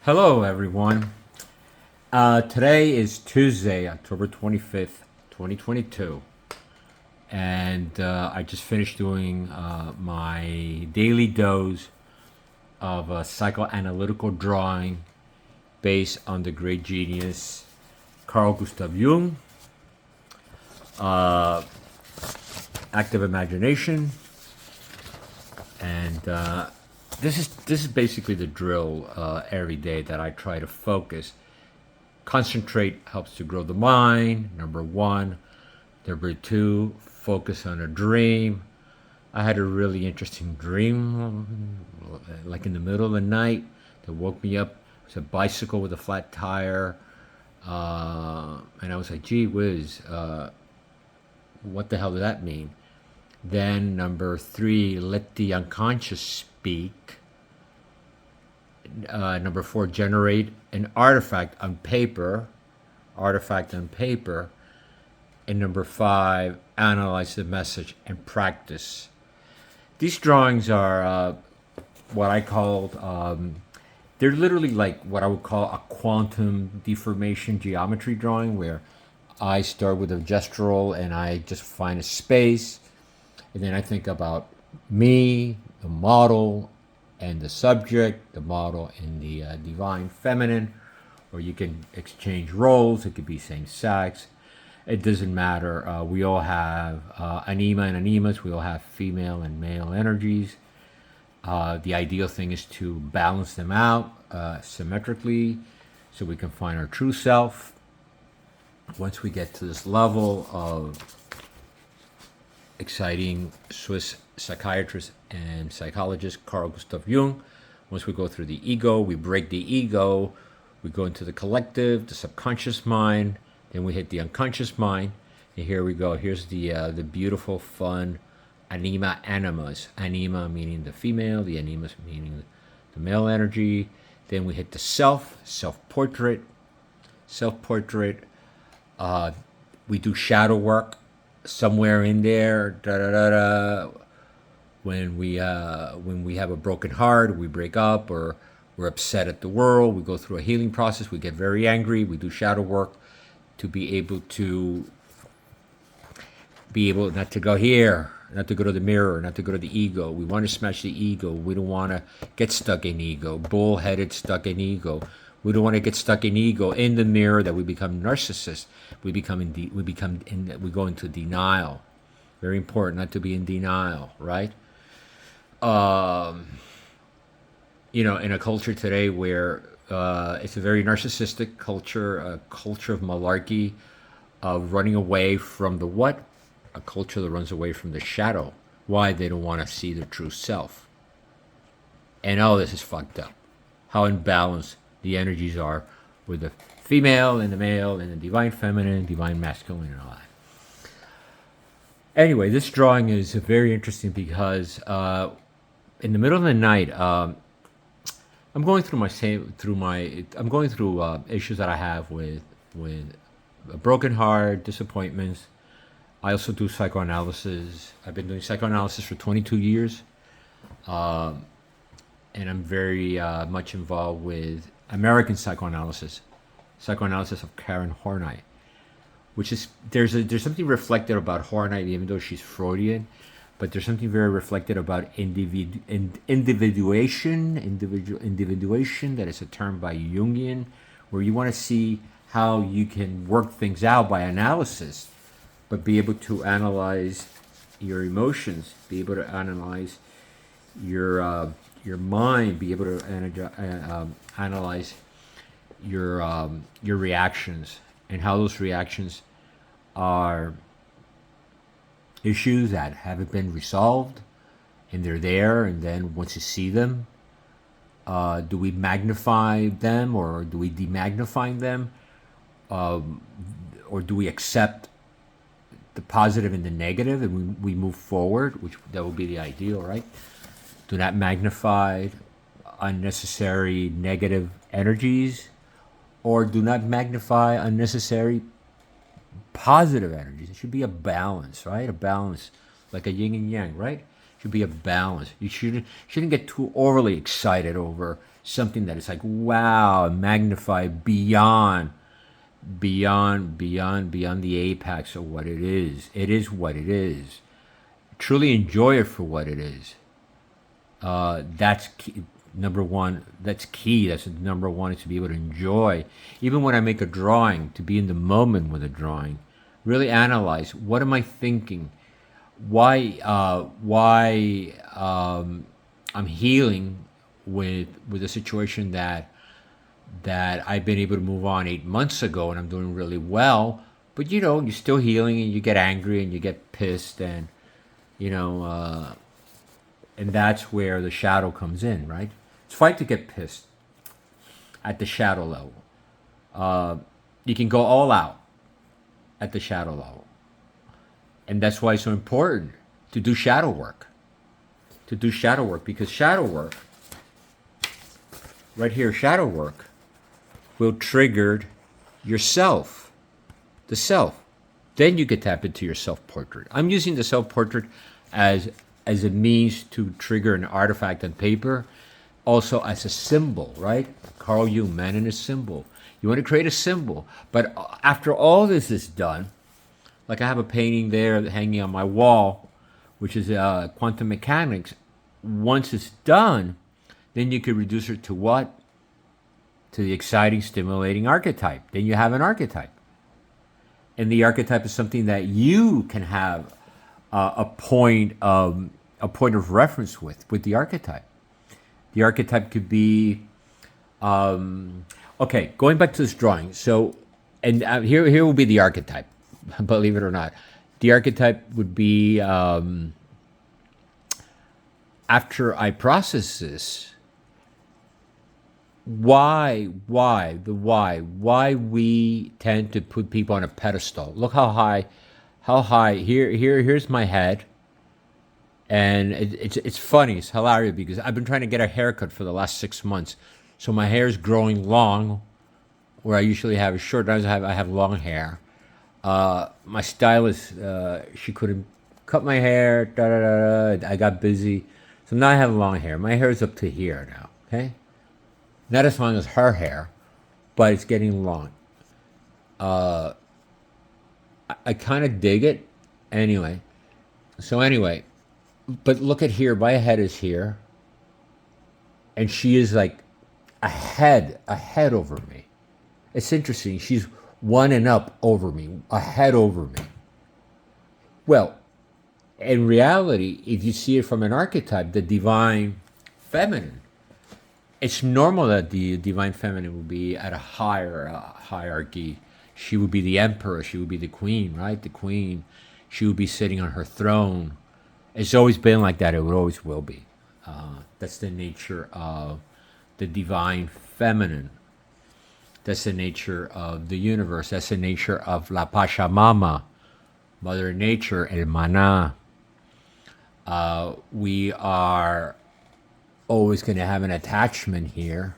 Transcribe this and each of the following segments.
Hello, everyone. Today is Tuesday, October 25th, 2022. And I just finished doing my daily dose of psychoanalytical drawing based on the great genius Carl Gustav Jung, uh, active imagination. And this is basically the drill every day that I try to focus. Concentrate helps to grow the mind, number one. Number two, focus on a dream. I had a really interesting dream, like in the middle of the night, that woke me up. It was a bicycle with a flat tire. And I was like, gee whiz, what the hell does that mean? Then number three, let the unconscious speak. Number four, generate an artifact on paper. And number five, analyze the message and practice. These drawings are what I called, they're literally like what I would call a quantum deformation geometry drawing, where I start with a gestural and I just find a space. And then I think about me, the model, and the subject, the model and the divine feminine, or you can exchange roles. It could be same sex. It doesn't matter. We all have anima and animas. We all have female and male energies. The ideal thing is to balance them out symmetrically so we can find our true self. Once we get to this level of exciting Swiss psychiatrist and psychologist Carl Gustav Jung, once we go through the ego, we break the ego, we go into the collective, the subconscious mind, then we hit the unconscious mind, and here we go. Here's the beautiful, fun anima animas. Anima meaning the female, the animas meaning the male energy. Then we hit the self-portrait. We do shadow work somewhere in there. When we have a broken heart, we break up, or we're upset at the world, we go through a healing process. We get very angry. We do shadow work to be able not to go here, not to go to the mirror, not to go to the ego. We want to smash the ego. We don't want to get stuck in ego, bullheaded, stuck in ego. We don't want to get stuck in ego in the mirror that we become narcissists. We go into denial. Very important not to be in denial, right? In a culture today where it's a very narcissistic culture, a culture of malarkey, of running away from the what? A culture that runs away from the shadow. Why? They don't want to see their true self. And all this is fucked up. How imbalanced the energies are with the female and the male and the divine feminine, divine masculine, and all that. Anyway, this drawing is very interesting because in the middle of the night, I'm going through issues that I have with a broken heart, disappointments. I also do psychoanalysis. I've been doing psychoanalysis for 22 years, and I'm very much involved with American psychoanalysis of Karen Horney, which is there's something reflected about Horney, even though she's Freudian, but there's something very reflected about individuation. That is a term by Jungian, where you want to see how you can work things out by analysis, but be able to analyze your emotions, be able to analyze your mind, be able to analyze your reactions, and how those reactions are issues that haven't been resolved, and they're there. And then once you see them, do we magnify them, or do we demagnify them, or do we accept the positive and the negative, and we move forward, which that would be the ideal, right? Do not magnify unnecessary negative energies, or do not magnify unnecessary positive energies. It should be a balance, right? A balance, like a yin and yang, right? It should be a balance. You shouldn't get too overly excited over something that is like, wow, magnify beyond the apex of what it is. It is what it is. Truly enjoy it for what it is. That's key. Number one, that's key. That's number one, is to be able to enjoy. Even when I make a drawing, to be in the moment with a drawing. Really analyze, what am I thinking? Why I'm healing with a situation that I've been able to move on 8 months ago, and I'm doing really well. But you're still healing, and you get angry, and you get pissed, and and that's where the shadow comes in, right? It's fine to get pissed at the shadow level. You can go all out at the shadow level, and that's why it's so important to do shadow work. Because shadow work, right here, shadow work will trigger yourself, the self. Then you can tap into your self-portrait. I'm using the self-portrait as a means to trigger an artifact on paper, also as a symbol, right? Carl Jung, man in a symbol. You want to create a symbol. But after all this is done, like I have a painting there hanging on my wall, which is quantum mechanics. Once it's done, then you could reduce it to what? To the exciting, stimulating archetype. Then you have an archetype. And the archetype is something that you can have a point of reference with the archetype. The archetype could be, okay, going back to this drawing. So, and here will be the archetype, believe it or not. The archetype would be, after I process this, why we tend to put people on a pedestal. Look how high. Here's my head, and it's funny, it's hilarious, because I've been trying to get a haircut for the last 6 months, so my hair is growing long, where I usually have it short. I have long hair. My stylist, she couldn't cut my hair. I got busy, so now I have long hair. My hair is up to here now. Okay. Not as long as her hair, but it's getting long. I kind of dig it. Anyway, but look at here. My head is here, and she is like a head over me. It's interesting. She's one and up over me, a head over me. Well, in reality, if you see it from an archetype, the divine feminine, it's normal that the divine feminine will be at a higher hierarchy. She would be the emperor. She would be the queen, right? The queen. She would be sitting on her throne. It's always been like that. It always will be. That's the nature of the divine feminine. That's the nature of the universe. That's the nature of La Pachamama, Mother Nature, El Maná. We are always going to have an attachment here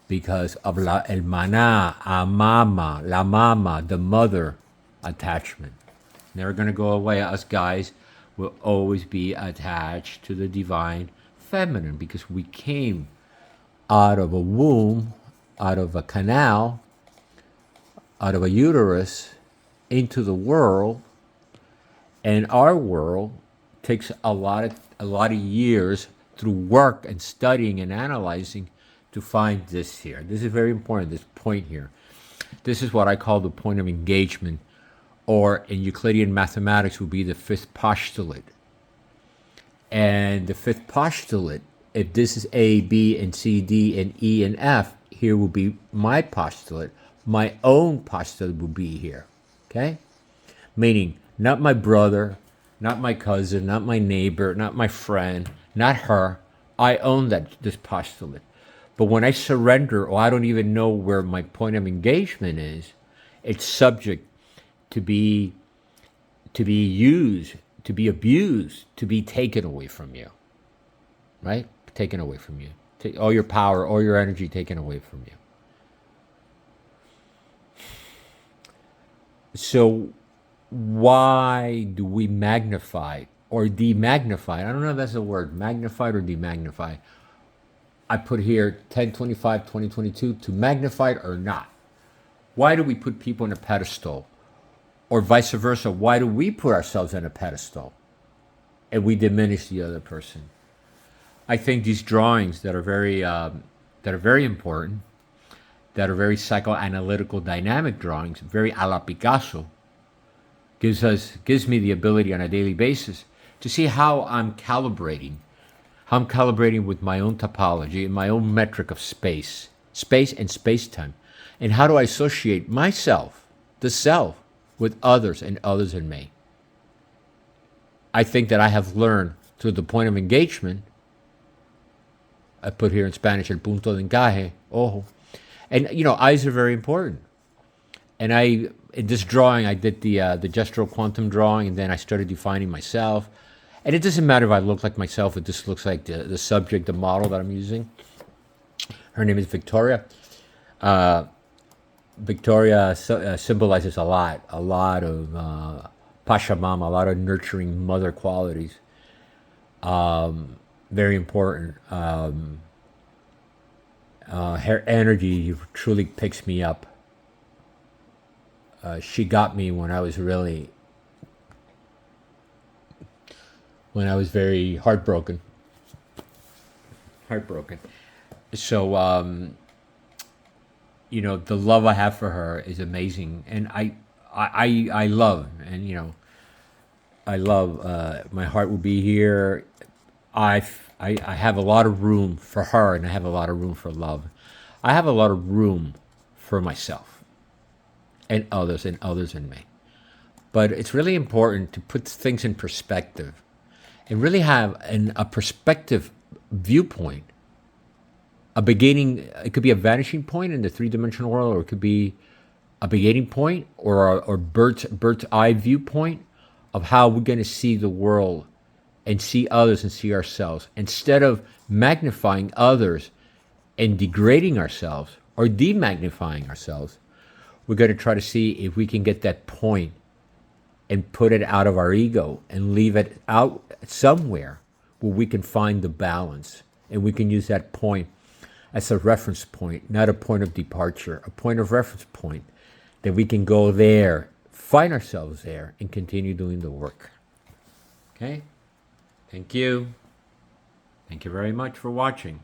because of El Maná, Mama, La Mama, the mother attachment. Never going to go away. Us guys will always be attached to the divine feminine because we came out of a womb, out of a canal, out of a uterus, into the world, and our world takes a lot of years through work and studying and analyzing to find this here. This is very important, this point here. This is what I call the point of engagement, or in Euclidean mathematics would be the fifth postulate. And the fifth postulate, if this is A, B, and C, D, and E, and F, here will be my postulate. My own postulate will be here, okay? Meaning, not my brother, not my cousin, not my neighbor, not my friend, not her. I own this postulate. But when I surrender, or I don't even know where my point of engagement is, it's subject to be used, to be abused, to be taken away from you. Right? Taken away from you. All your power, all your energy taken away from you. So why do we magnify or demagnify? I don't know if that's a word, magnified or demagnify. I put here 1025 2022 to magnify it or not. Why do we put people on a pedestal? Or vice versa, why do we put ourselves on a pedestal and we diminish the other person? I think these drawings that are very important, that are very psychoanalytical, dynamic drawings, very a la Picasso, gives me the ability on a daily basis to see how I'm calibrating with my own topology and my own metric of space and space-time, and how do I associate myself, the self, with others and others in me. I think that I have learned to the point of engagement. I put here in Spanish el punto de encaje, ojo, and eyes are very important. And in this drawing, I did the gestural quantum drawing, and then I started defining myself. And it doesn't matter if I look like myself, it just looks like the subject, the model that I'm using. Her name is Victoria. Victoria symbolizes a lot of Pachamama, a lot of nurturing mother qualities. Very important. Her energy truly picks me up. She got me when I was very heartbroken. So, the love I have for her is amazing, and I love, and I love. My heart will be here. I have a lot of room for her, and I have a lot of room for love. I have a lot of room for myself and others in me. But it's really important to put things in perspective and really have a perspective viewpoint. A beginning, it could be a vanishing point in the three-dimensional world, or it could be a beginning point or bird's eye viewpoint of how we're going to see the world and see others and see ourselves. Instead of magnifying others and degrading ourselves or demagnifying ourselves, we're going to try to see if we can get that point and put it out of our ego and leave it out somewhere where we can find the balance. And we can use that point as a reference point, not a point of departure, a point of reference point that we can go there, find ourselves there, and continue doing the work. Okay? Thank you. Thank you very much for watching.